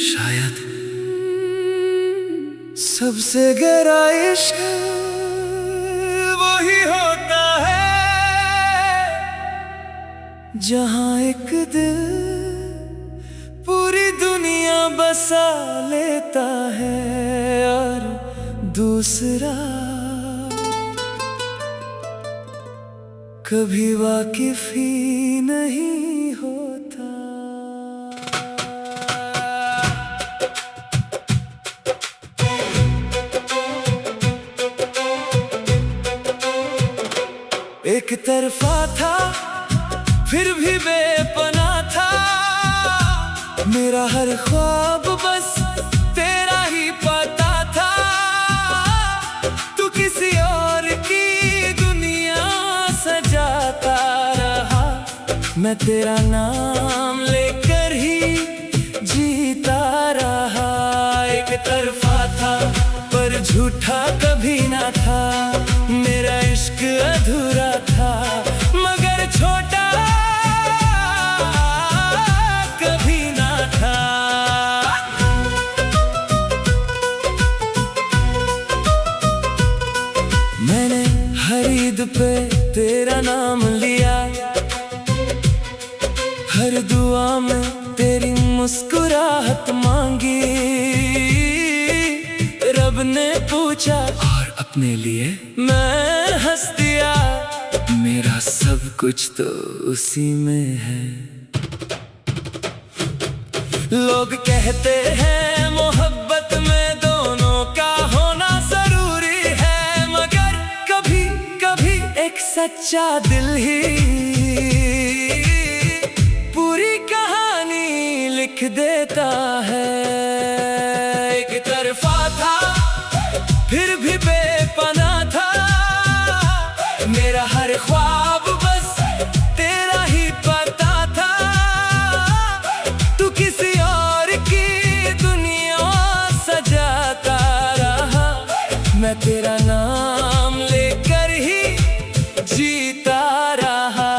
शायद सबसे गहरा इश्क वही होता है जहां एक दिल पूरी दुनिया बसा लेता है और दूसरा कभी वाकिफ ही नहीं होता। एक तरफा था फिर भी बेपनाह था, मेरा हर ख्वाब बस तेरा ही पता था। तू किसी और की दुनिया सजाता रहा, मैं तेरा नाम लेकर ही जीता रहा। एक तरफा था पर झूठा कभी ना था, मेरा इश्क अधूरा था मगर छोटा कभी ना था। मैंने हर ईद पे तेरा नाम लिया, हर दुआ में तेरी मुस्कुराहट मांगी। रब ने पूछा और अपने लिए मैं हंस दिया, मेरा सब कुछ तो उसी में है। लोग कहते हैं मोहब्बत में दोनों का होना जरूरी है, मगर कभी कभी एक सच्चा दिल ही पूरी कहानी लिख देता है। एक तरफा था फिर भी बेपनाह था, मेरा हर ख्वाब बस तेरा ही पता था। तू किसी और की दुनिया सजाता रहा, मैं तेरा नाम लेकर ही जीता रहा।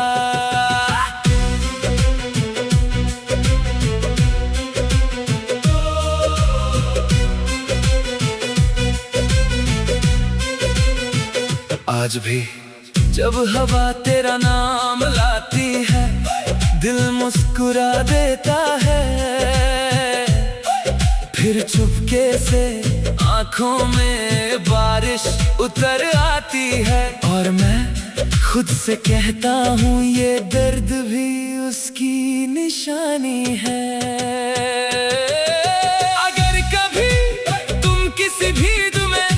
आज भी जब हवा तेरा नाम लाती है, दिल मुस्कुरा देता है। फिर चुपके से आंखों में बारिश उतर आती है, और मैं खुद से कहता हूँ ये दर्द भी उसकी निशानी है। अगर कभी तुम किसी भीड़ में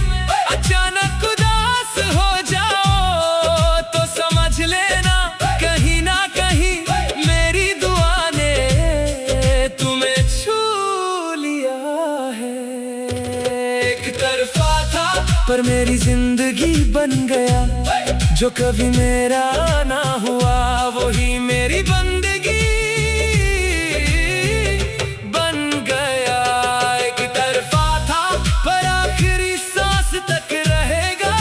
अचानक उदास हो जाओ तो समझ लेना कहीं ना कहीं मेरी दुआ ने तुम्हें छू लिया है। एक तरफा था पर मेरी जिंदगी बन गया, जो कभी मेरा ना हुआ वही मेरी बंदगी बन गया। एक तरफा था पर आखिरी सांस तक रहेगा,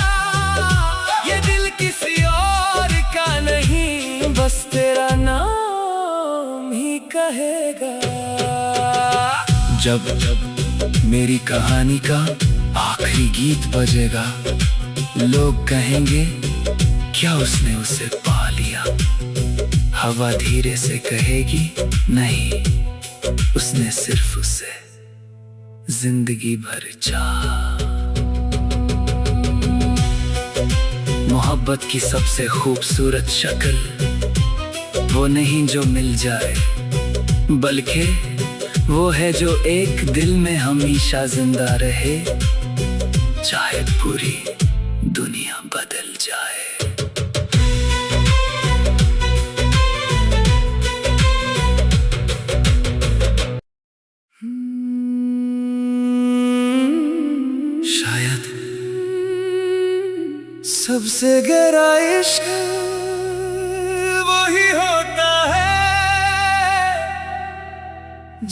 ये दिल किसी और का नहीं बस तेरा नाम ही कहेगा। जब मेरी कहानी का आखिरी गीत बजेगा, लोग कहेंगे क्या उसने उसे पा लिया। हवा धीरे से कहेगी नहीं, उसने सिर्फ उसे जिंदगी भर चाहा। मोहब्बत की सबसे खूबसूरत शक्ल वो नहीं जो मिल जाए, बल्कि वो है जो एक दिल में हमेशा जिंदा रहे, चाहे पूरी दुनिया बदल जाए। शायद सबसे गहरा इश्क वही होता है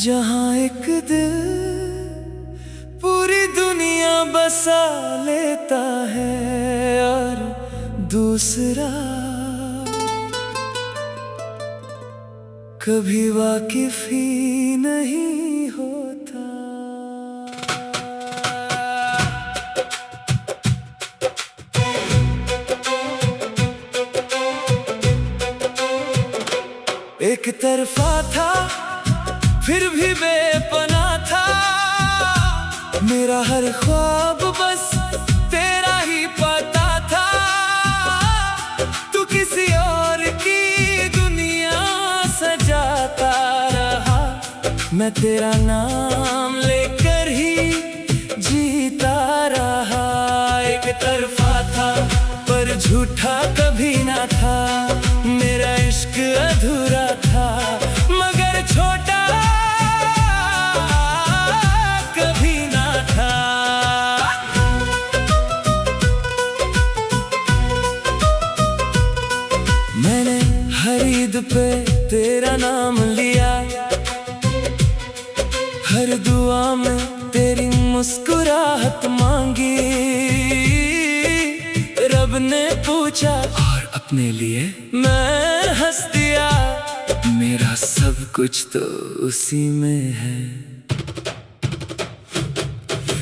जहां एक दिल पूरी दुनिया बसा लेता है और दूसरा कभी वाकिफ ही नहीं होता। एक तरफा था फिर भी बेपनाह था, मेरा हर ख्वाब बस तेरा ही पता था। तू किसी और की दुनिया सजाता रहा, मैं तेरा नाम लेकर ही जीता रहा। एक तरफा था पर झूठा कभी ना था, मेरा इश्क अधूरा था मगर छोटा कभी ना था। मैंने हर ईद पे तेरा नाम लिया, हर दुआ में तेरी मुस्कुराहट मांगी। रब ने पूछा और अपने लिए मैं हंस दिया, मेरा सब कुछ तो उसी में है।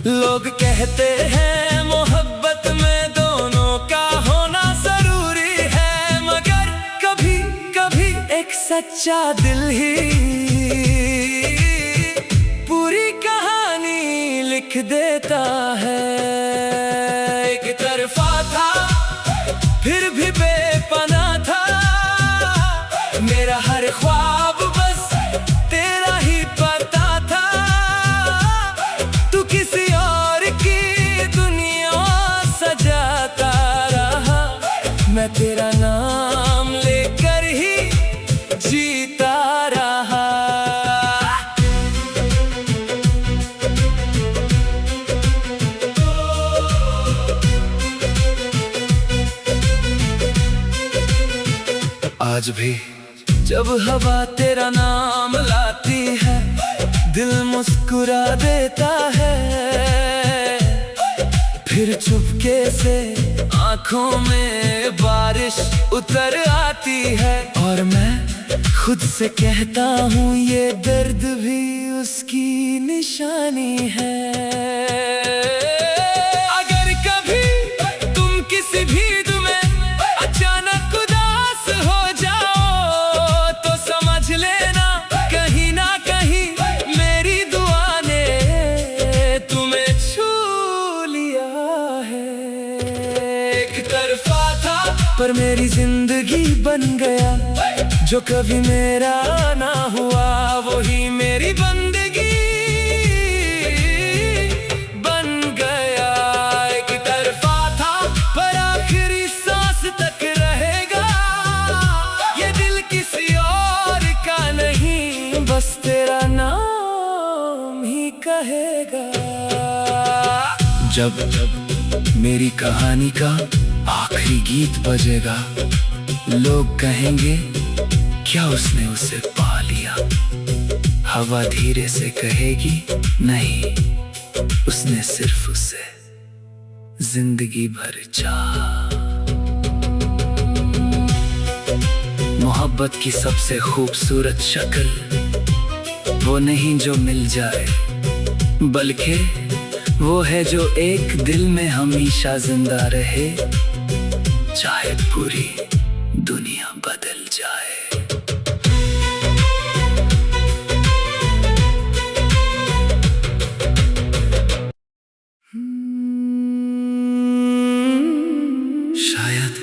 लोग कहते हैं मोहब्बत में दोनों का होना जरूरी है, मगर कभी कभी एक सच्चा दिल ही पूरी कहानी लिख देता है। एक तरफा था फिर भी बेपनाह था, मेरा हर ख्वाब बस तेरा ही पता था। तू किसी और की दुनिया सजाता रहा, मैं तेरा नाम लेकर ही जीता रहा। आज भी जब हवा तेरा नाम लाती है, दिल मुस्कुरा देता है। फिर चुपके से आंखों में बारिश उतर आती है, और मैं खुद से कहता हूँ ये दर्द भी उसकी निशानी है। अगर कभी तुम किसी भीड़ में अचानक उदास हो जाओ, तो समझ लेना कहीं ना कहीं मेरी दुआ ने तुम्हें छू लिया है। एक तरफा था पर मेरी जिंदगी बन गया, जो कभी मेरा ना हुआ वही मेरी बंदगी बन गया। एक तरफा था पर आखिरी सांस तक रहेगा, ये दिल किसी और का नहीं बस तेरा नाम ही कहेगा। जब मेरी कहानी का आखिरी गीत बजेगा, लोग कहेंगे क्या उसने उसे पा लिया। हवा धीरे से कहेगी नहीं, उसने सिर्फ उसे जिंदगी भर चाहा। मोहब्बत की सबसे खूबसूरत शक्ल वो नहीं जो मिल जाए, बल्कि वो है जो एक दिल में हमेशा जिंदा रहे, चाहे पूरी दुनिया बदल जाए। शायद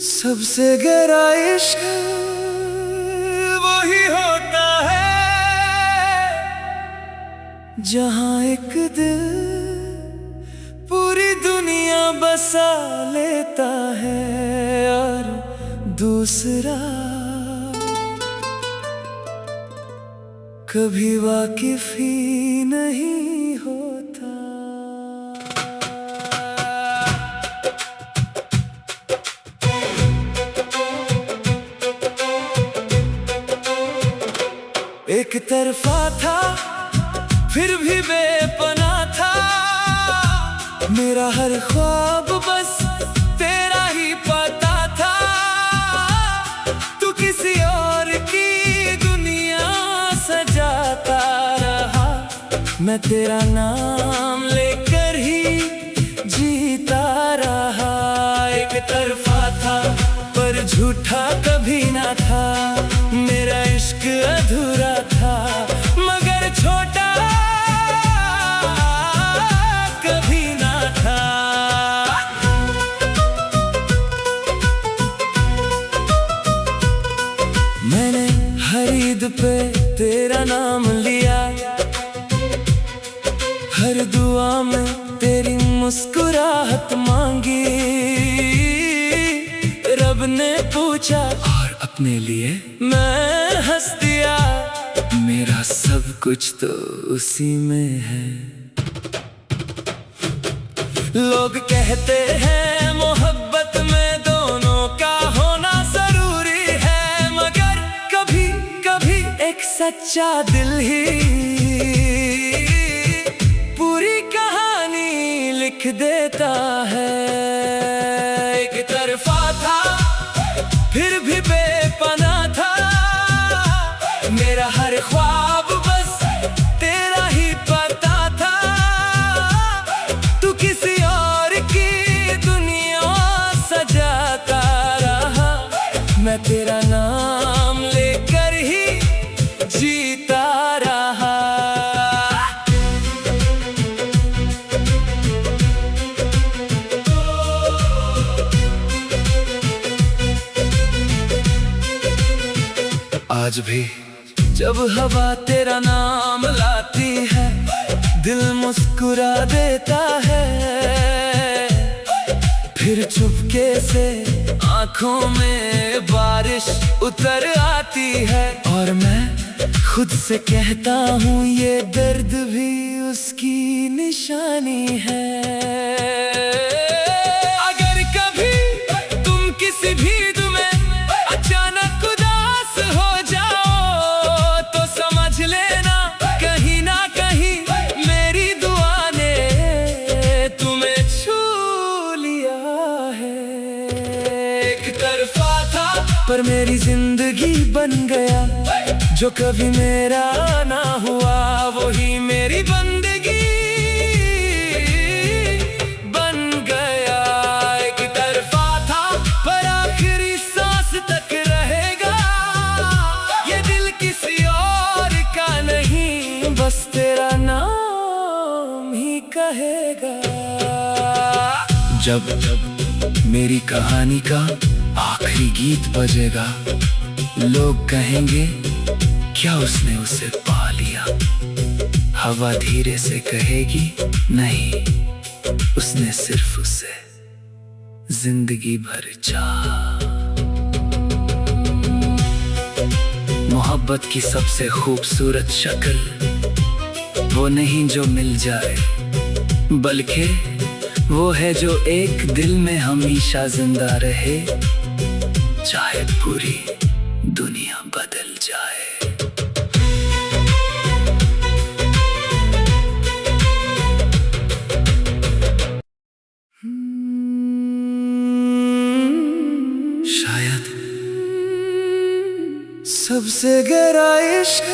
सबसे गहरा इश्क वही होता है जहां एक दिल पूरी दुनिया बसा लेता है, और दूसरा कभी वाकिफ ही नहीं होता। एक तरफा था फिर भी बेपनाह था, मेरा हर ख्वाब बस तेरा ही पता था। तू किसी और की दुनिया सजाता रहा, मैं तेरा नाम लेकर ही जीता रहा। एक तरफा था पर झूठा कभी ना था, मेरा इश्क अधूरा था मगर छोटा कभी ना था। मैंने हर ईद पे तेरा नाम लिया, हर दुआ में तेरी मुस्कुराहट मांगी। रब ने पूछा और अपने लिए मैं हंस दिया, मेरा सब कुछ तो उसी में है। लोग कहते हैं मोहब्बत में दोनों का होना जरूरी है, मगर कभी कभी एक सच्चा दिल ही पूरी कहानी लिख देता है। एक तरफा था फिर भी बेपनाह था, मेरा हर ख्वाब बस तेरा ही पता था। तू किसी और की दुनिया सजाता रहा, मैं तेरा नाम लेकर ही जीता रहा। आज भी जब हवा तेरा नाम लाती है, दिल मुस्कुरा देता है। फिर चुपके से आंखों में बारिश उतर आती है, और मैं खुद से कहता हूँ ये दर्द भी उसकी निशानी है। अगर कभी तुम किसी भीड़ में अचानक उदास हो जाओ, तो समझ लेना कहीं ना कहीं मेरी दुआ ने तुम्हें छू लिया है। एक तरफा था पर मेरी जिंदगी बन गया, जो कभी मेरा ना हुआ वही मेरी बंदगी बन गया। एक तरफा था पर आखिरी सांस तक रहेगा, ये दिल किसी और का नहीं बस तेरा नाम ही कहेगा। जब मेरी कहानी का आखिरी गीत बजेगा, लोग कहेंगे क्या उसने उसे पा लिया। हवा धीरे से कहेगी नहीं, उसने सिर्फ उसे जिंदगी भर चाहा। मोहब्बत की सबसे खूबसूरत शक्ल वो नहीं जो मिल जाए, बल्कि वो है जो एक दिल में हमेशा जिंदा रहे, चाहे पूरी दुनिया बदल जाए। शायद सबसे गहरा इश्क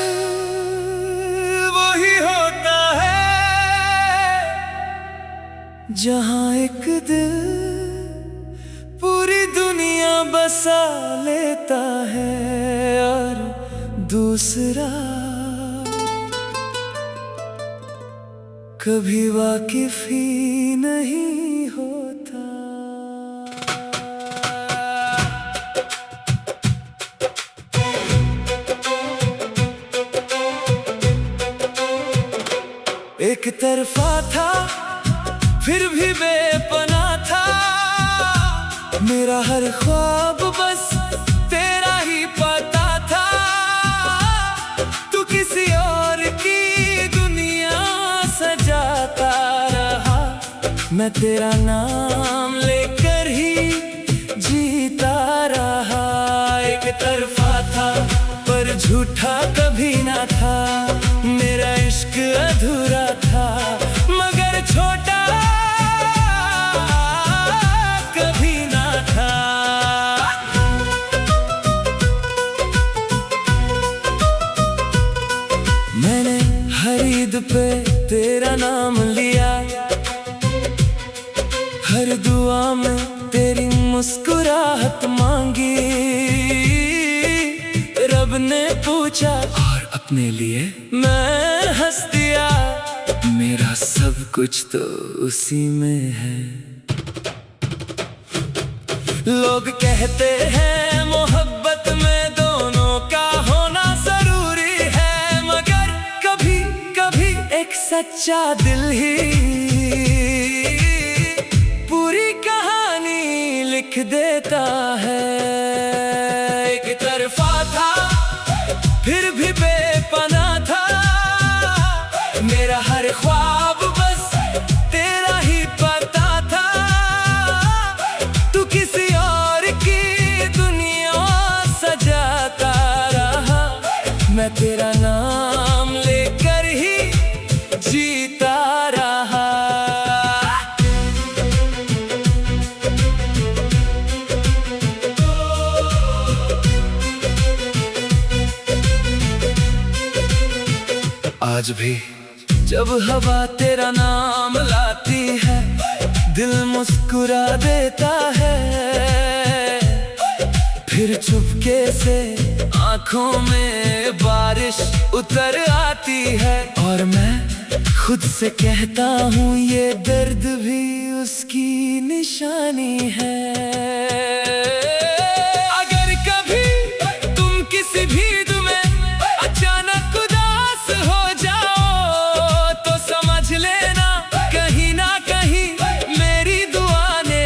वही होता है जहां एक दिल पूरी दुनिया बसा लेता है, और दूसरा कभी वाकिफ ही नहीं होता। एक तरफा था फिर भी बेपनाह था, मेरा हर ख्वाब बस तेरा ही पता था। तू किसी और की दुनिया सजाता रहा, मैं तेरा नाम लेकर ही जीता रहा। एक तरफा था पर झूठा कभी ना था, मेरा इश्क अधूरा था मगर छोटा कभी ना था। ईद पे तेरा नाम लिया, हर दुआ में तेरी मुस्कुराहट मांगी। रब ने पूछा और अपने लिए मैं हंस दिया, मेरा सब कुछ तो उसी में है। लोग कहते हैं मोहब्बत में दोनों का होना जरूरी है, मगर कभी कभी एक सच्चा दिल ही पूरी कहानी लिख देता है। एक तरफा था फिर भी बेपनाह था, मेरा हर ख्वाब बस तेरा ही पता था। तू किसी और की दुनिया सजाता रहा, मैं तेरा नाम लेकर ही जीता रहा। आज भी जब हवा तेरा नाम लाती है, दिल मुस्कुरा देता है। फिर चुपके से आंखों में बारिश उतर आती है, और मैं खुद से कहता हूँ ये दर्द भी उसकी निशानी है। अगर कभी तुम किसी भीड़ में अचानक उदास हो जाओ, तो समझ लेना कहीं ना कहीं मेरी दुआ ने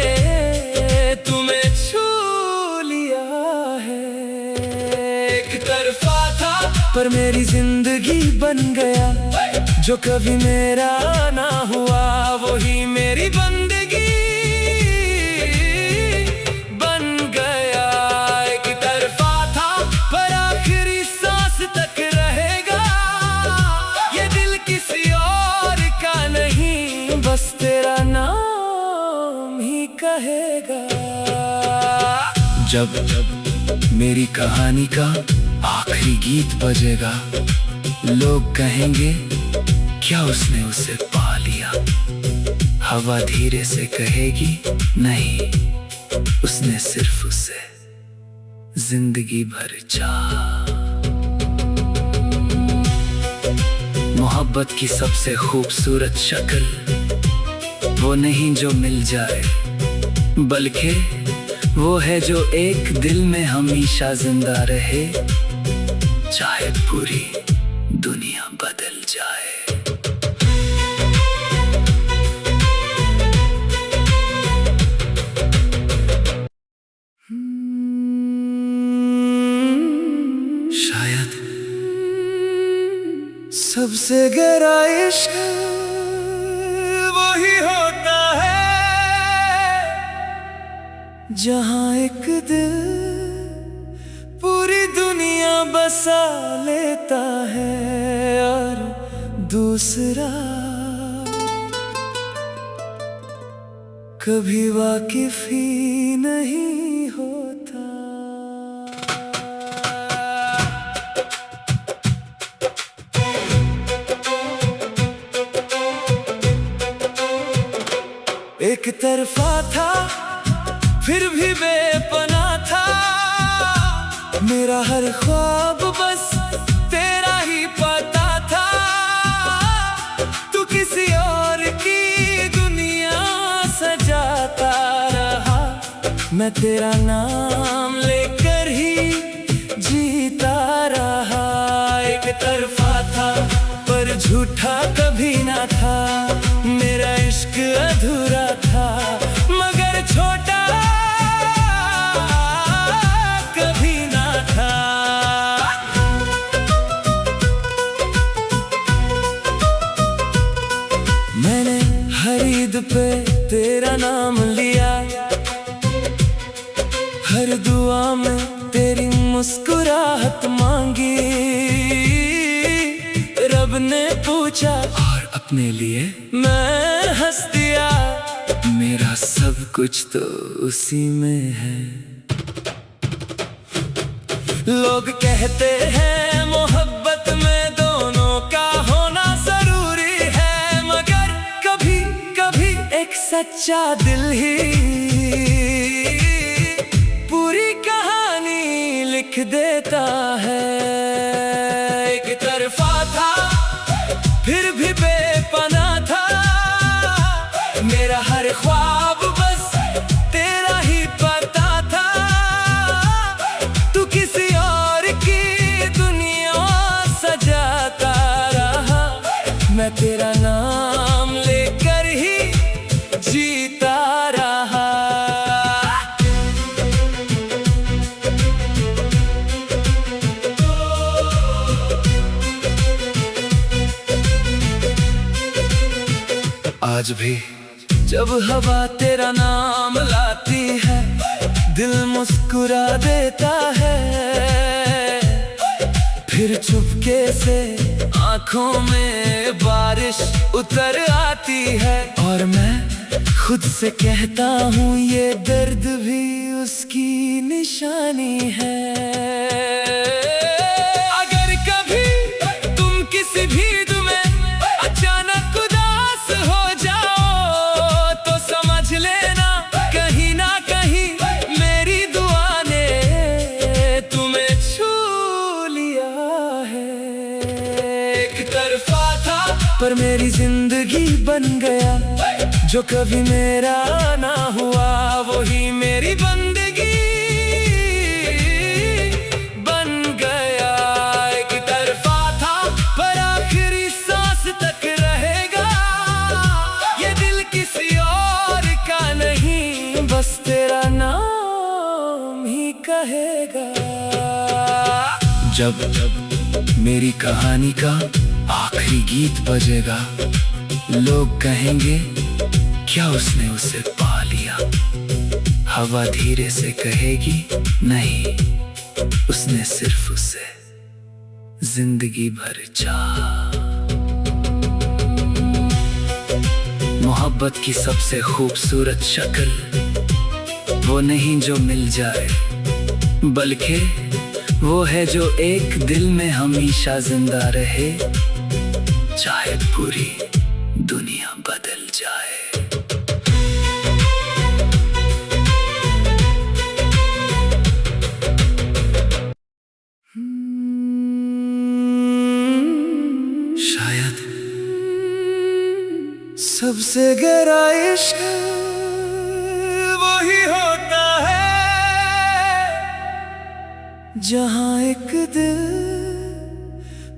तुम्हें छू लिया है। एक तरफा था पर मेरी जिंदगी बन गया, जो कभी मेरा ना हुआ वही मेरी बंदगी बन गया। एक तरफा था पर आखिरी सांस तक रहेगा, ये दिल किसी और का नहीं, बस तेरा नाम ही कहेगा। जब जब मेरी कहानी का आखिरी गीत बजेगा, लोग कहेंगे क्या उसने उसे पा लिया। हवा धीरे से कहेगी नहीं, उसने सिर्फ उसे जिंदगी भर चाहा। मोहब्बत की सबसे खूबसूरत शक्ल वो नहीं जो मिल जाए, बल्कि वो है जो एक दिल में हमेशा जिंदा रहे, चाहे पूरी दुनिया बदल जाए। शायद सबसे गहरा इश्क वही होता है, जहां एक दिल पूरी दुनिया बसा लेता है, और दूसरा कभी वाकिफ ही नहीं होता। एक तरफा था फिर भी बेपनाह था, मेरा हर ख्वाब बस तेरा ही पता था। तू किसी और की दुनिया सजाता रहा, मैं तेरा नाम लेकर ही जीता रहा। एक तरफा था पर झूठा कभी ना था, मेरा इश्क अधूरा था मगर छोटा कभी ना था। मैंने हर ईद पे तेरा नाम लिया, हर दुआ में तेरी मुस्कुराहट मांगी। रब ने पूछा और अपने लिए मैं हंस दिया, मेरा सब कुछ तो उसी में है। लोग कहते हैं मोहब्बत में दोनों का होना जरूरी सच्चा दिल ही पूरी कहानी लिख देता है। एक तरफा था फिर भी बेपनाह था, मेरा हर ख्वाब बस तेरा ही पता था। तू किसी और की दुनिया सजाता रहा, मैं तेरा नाम लेकर ही जीता रहा। आज भी जब हवा तेरा नाम लाती है, दिल मुस्कुरा देता है। फिर चुपके से आंखों में बारिश उतर आती है, और मैं खुद से कहता हूँ ये दर्द भी उसकी निशानी है। अगर कभी तुम किसी भीड़ में अचानक उदास हो जाओ, तो समझ लेना कहीं ना कहीं मेरी दुआ ने तुम्हें छू लिया है। एक तरफा था पर मेरी जिंदगी बन गया, जो कभी मेरा ना हुआ वही मेरी बंदगी बन गया। एक तरफा था पर आखिरी सांस तक रहेगा, ये दिल किसी और का नहीं, बस तेरा नाम ही कहेगा। जब मेरी कहानी का आखिरी गीत बजेगा, लोग कहेंगे क्या उसने उसे पा लिया। हवा धीरे से कहेगी नहीं, उसने सिर्फ उसे जिंदगी भर चाहा। मोहब्बत की सबसे खूबसूरत शक्ल वो नहीं जो मिल जाए, बल्कि वो है जो एक दिल में हमेशा जिंदा रहे, चाहे पूरी दुनिया बदल जाए। शायद सबसे गहरा इश्क वही होता है, जहां एक दिल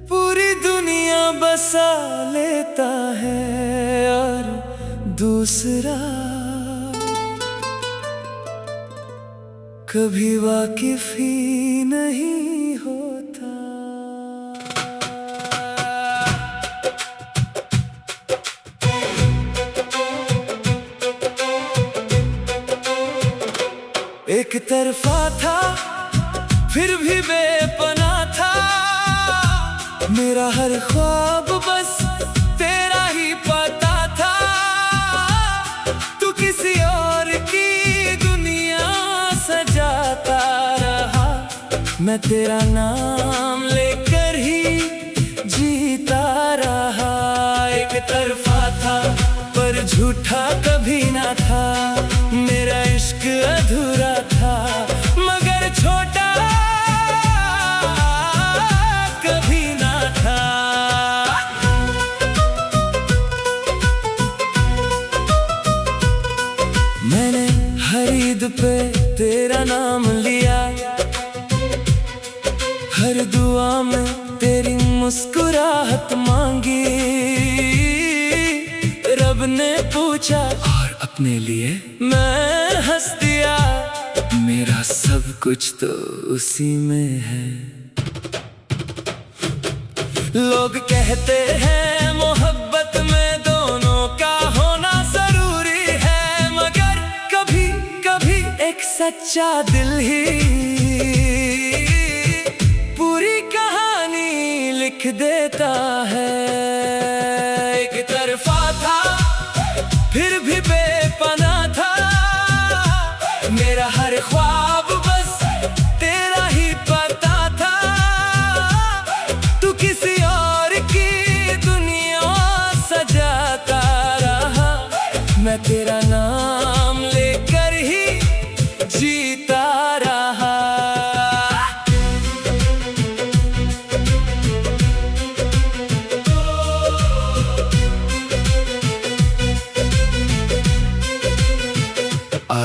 पूरी दुनिया बसा लेता है, और दूसरा कभी वाकिफ ही नहीं होता। एक तरफा था फिर भी बेपनाह था, मेरा हर ख्वाब बस तेरा ही पता था। तू किसी और की दुनिया सजाता रहा, मैं तेरा नाम लेकर ही जीता रहा। एक तरफा था पर झूठा कभी ना था, मेरा इश्क अधूरा था मगर छोटा कभी ना था। मैंने हर ईद पे तेरा नाम लिया, हर दुआ में तेरी मुस्कुराहट मांगी। रब ने पूछा और अपने लिए मैं हंस दिया, मेरा सब कुछ तो उसी में है। लोग कहते हैं मोहब्बत में दोनों का होना जरूरी है, मगर कभी कभी एक सच्चा दिल ही पूरी कहानी लिख देता है। एक तरफा था फिर भी बेपनाह था, मेरा हर ख्वाब बस तेरा ही पता था। तू किसी और की दुनिया सजाता रहा, मैं तेरा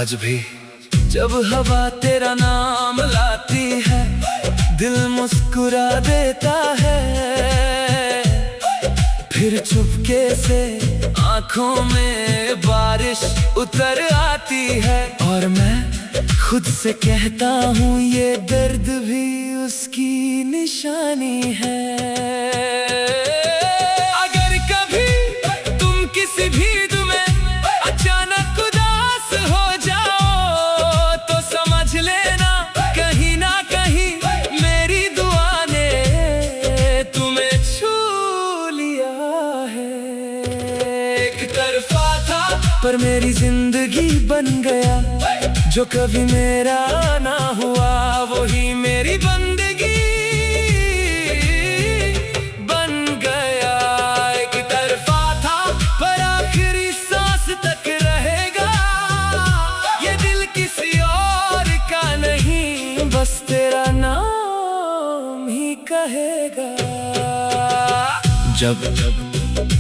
आज भी जब हवा तेरा नाम लाती है, दिल मुस्कुरा देता है। फिर चुपके से आंखों में बारिश उतर आती है, और मैं खुद से कहता हूँ ये दर्द भी उसकी निशानी है। अगर कभी तुम किसी भीड़ में अचानक उदास हो जाओ, तो समझ लेना कहीं ना कहीं मेरी दुआ ने तुम्हें छू लिया है। एक तरफा था पर मेरी जिंदगी बन गया, जो कभी मेरा ना हुआ वही मेरी बंदगी बन गया। एक तरफा था पर आखिरी सांस तक रहेगा, ये दिल किसी और का नहीं, बस तेरा नाम ही कहेगा। जब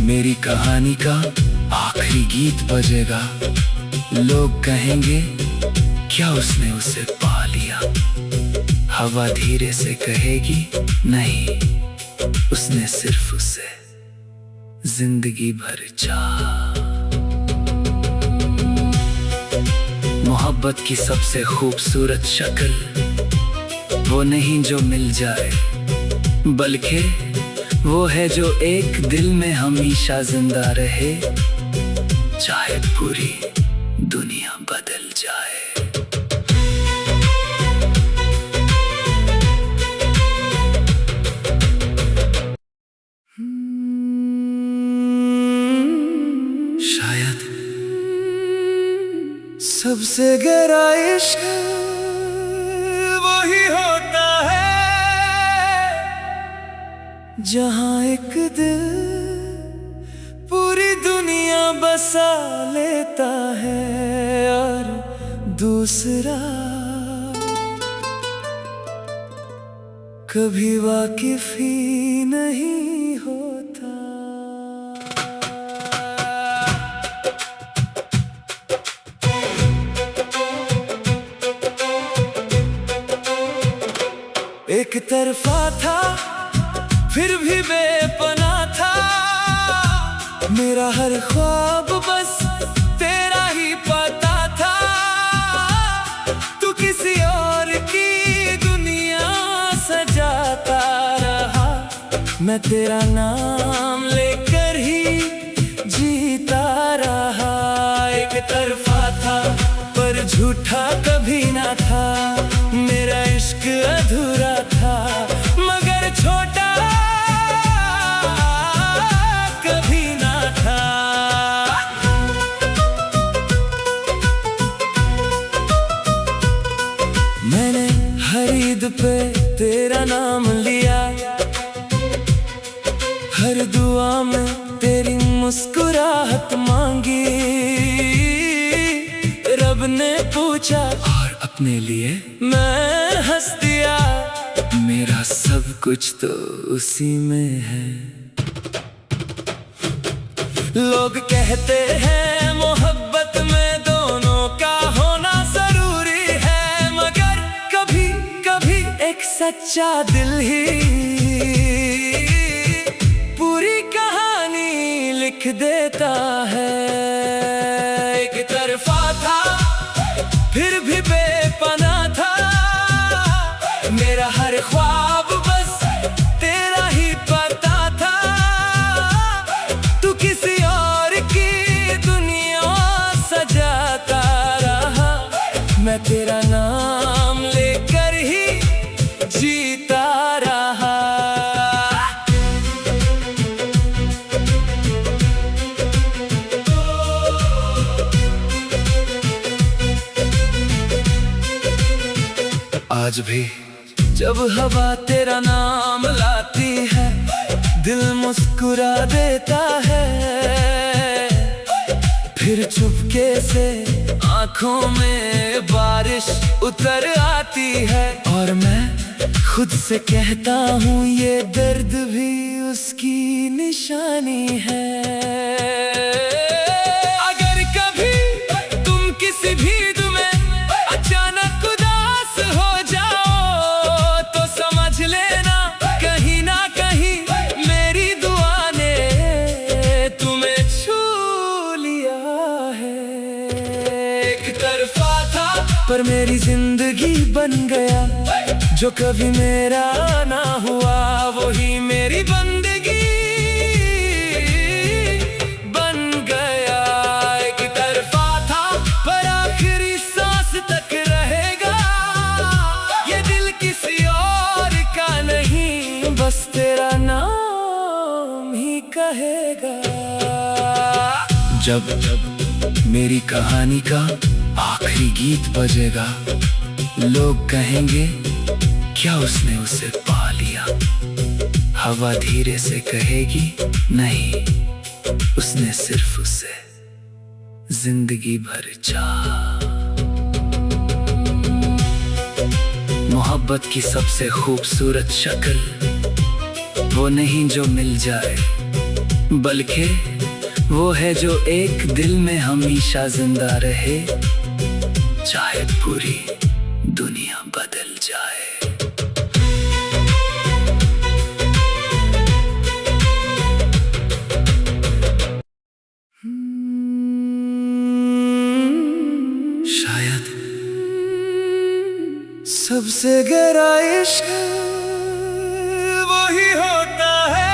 मेरी कहानी का आखिरी गीत बजेगा, लोग कहेंगे क्या उसने उसे पा लिया। हवा धीरे से कहेगी नहीं, उसने सिर्फ उसे जिंदगी भर चाहा। मोहब्बत की सबसे खूबसूरत शक्ल वो नहीं जो मिल जाए, बल्कि वो है जो एक दिल में हमेशा जिंदा रहे, चाहे पूरी दुनिया बदल जाए। शायद सबसे गहरा इश्क वही होता है, जहां एक दिल पूरी दुनिया बसा लेता है, और दूसरा कभी वाकिफ ही नहीं होता। एक तरफा था फिर भी बेपनाह था, मेरा हर ख्वाब बस तेरा ही पता था। तू किसी और की दुनिया सजाता रहा, मैं तेरा नाम लेकर ही जीता रहा। एक तरफा था पर झूठा कभी ना था, मेरा इश्क अधूरा था मगर छोटा कभी ना था। मैंने हर ईद पे तेरा नाम लिया, हर दुआ में तेरी मुस्कुराहट मांगी। रब ने पूछा और अपने लिए मैं हंस दिया, मेरा सब कुछ तो उसी में है। लोग कहते हैं मोहब्बत में दोनों का होना जरूरी है, मगर कभी कभी एक सच्चा दिल ही पूरी कहानी लिख देता है। एक तरफा था फिर भी बेपनाह था, मेरा हर ख्वाब बस तेरा ही पता था। तू किसी और की दुनिया सजाता रहा, मैं तेरा नाम लेकर ही जीता रहा। आज भी जब हवा तेरा नाम लाती है, दिल मुस्कुरा देता है। फिर चुपके से आंखों में बारिश उतर आती है, और मैं खुद से कहता हूँ ये दर्द भी उसकी निशानी है। अगर कभी तुम किसी भीड़ में पर मेरी जिंदगी बन गया। जो कभी मेरा ना हुआ वही मेरी बंदगी बन गया। एक तरफा था पर आखिरी सांस तक रहेगा। ये दिल किसी और का नहीं, बस तेरा नाम ही कहेगा। जब मेरी कहानी का आखिरी गीत बजेगा, लोग कहेंगे क्या उसने उसे पा लिया। हवा धीरे से कहेगी नहीं, उसने सिर्फ उसे जिंदगी भर चाहा। मोहब्बत की सबसे खूबसूरत शक्ल वो नहीं जो मिल जाए, बल्कि वो है जो एक दिल में हमेशा जिंदा रहे, चाहे पूरी दुनिया बदल जाए। शायद सबसे गहरा इश्क वही होता है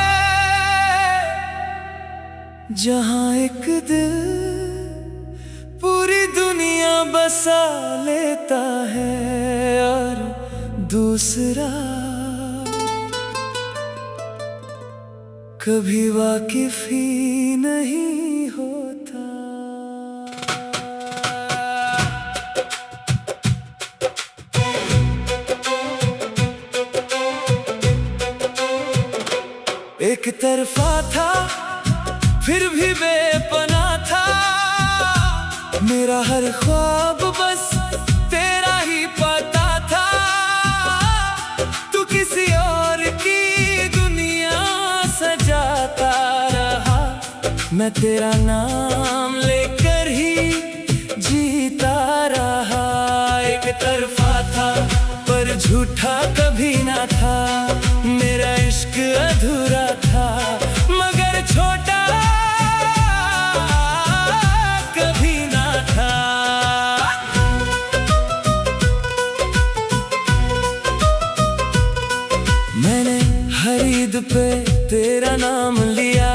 जहाँ एक दिल पूरी दुनिया बसा लेता है और दूसरा कभी वाकिफ ही नहीं होता। एक तरफा था फिर भी बेपनाह था, मेरा हर ख्वाब बस तेरा ही पता था। तू किसी और की दुनिया सजाता रहा, मैं तेरा नाम लेकर ही जीता रहा। एक तरफा था पर झूठा कभी ना था, मेरा इश्क अधूरा था मगर छोटा कभी ना था। मैंने हर ईद पे तेरा नाम लिया,